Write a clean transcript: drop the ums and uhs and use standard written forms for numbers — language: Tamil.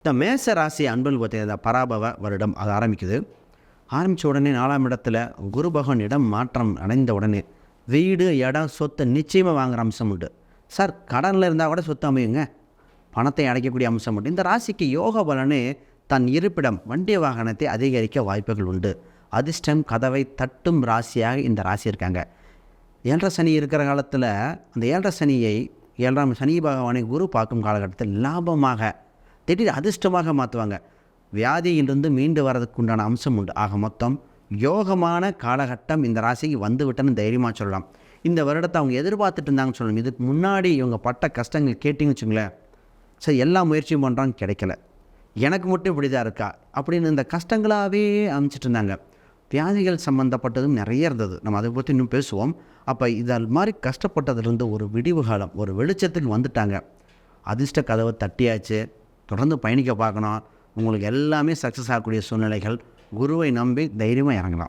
இந்த மேச ராசி அன்பல் பார்த்தீங்கன்னா பராபவ வருடம் அது ஆரம்பிக்குது. ஆரம்பித்த உடனே 4ஆம் இடத்துல குரு பகவான் இடம் மாற்றம் அடைந்த உடனே வீடு, இடம், சொத்தை நிச்சயமாக வாங்குகிற அம்சம் உண்டு. சார் கடனில் இருந்தால் கூட சொத்து அமையுங்க, பணத்தை அடைக்கக்கூடிய அம்சம் உண்டு. இந்த ராசிக்கு யோக பலனே தன் இருப்பிடம், வண்டி வாகனத்தை அதிகரிக்க வாய்ப்புகள் உண்டு. அதிர்ஷ்டம் கதவை தட்டும் ராசியாக இந்த ராசி இருக்காங்க. 7.5 சனி இருக்கிற காலத்தில் அந்த 7.5 சனியை 7ஆம் சனி பகவானை குரு பார்க்கும் காலகட்டத்தில் லாபமாக திடீர் அதிர்ஷ்டமாக மாற்றுவாங்க. வியாதியிலிருந்து மீண்டு வர்றதுக்கு உண்டான அம்சம் உண்டு. ஆக மொத்தம் யோகமான காலகட்டம் இந்த ராசிக்கு வந்து விட்டன்னு தைரியமாக சொல்லலாம். இந்த வருடத்தை அவங்க எதிர்பார்த்துட்டு இருந்தாங்கன்னு சொல்லணும். இதுக்கு முன்னாடி இவங்க பட்ட கஷ்டங்கள் கேட்டிங்கன்னு வச்சுங்களேன், சரி எல்லா முயற்சியும் பண்ணுறாங்க கிடைக்கல, எனக்கு மட்டும் இப்படி தான் இருக்கா அப்படின்னு இந்த கஷ்டங்களாகவே அமைச்சிட்டு இருந்தாங்க. வியாதிகள் சம்மந்தப்பட்டதும் நிறைய இருந்தது. நம்ம அதை பற்றி இன்னும் பேசுவோம். அப்போ இதில் மாதிரி கஷ்டப்பட்டதுலேருந்து ஒரு விடிவு காலம், ஒரு வெளிச்சத்துக்கு வந்துட்டாங்க. அதிர்ஷ்ட கதவை தட்டியாச்சு. தொடர்ந்து பயணிக்க பார்க்கணும். உங்களுக்கு எல்லாமே சக்ஸஸ் ஆகக்கூடிய சூழ்நிலைகள். குருவை நம்பி தைரியமாக இறங்கலாம்.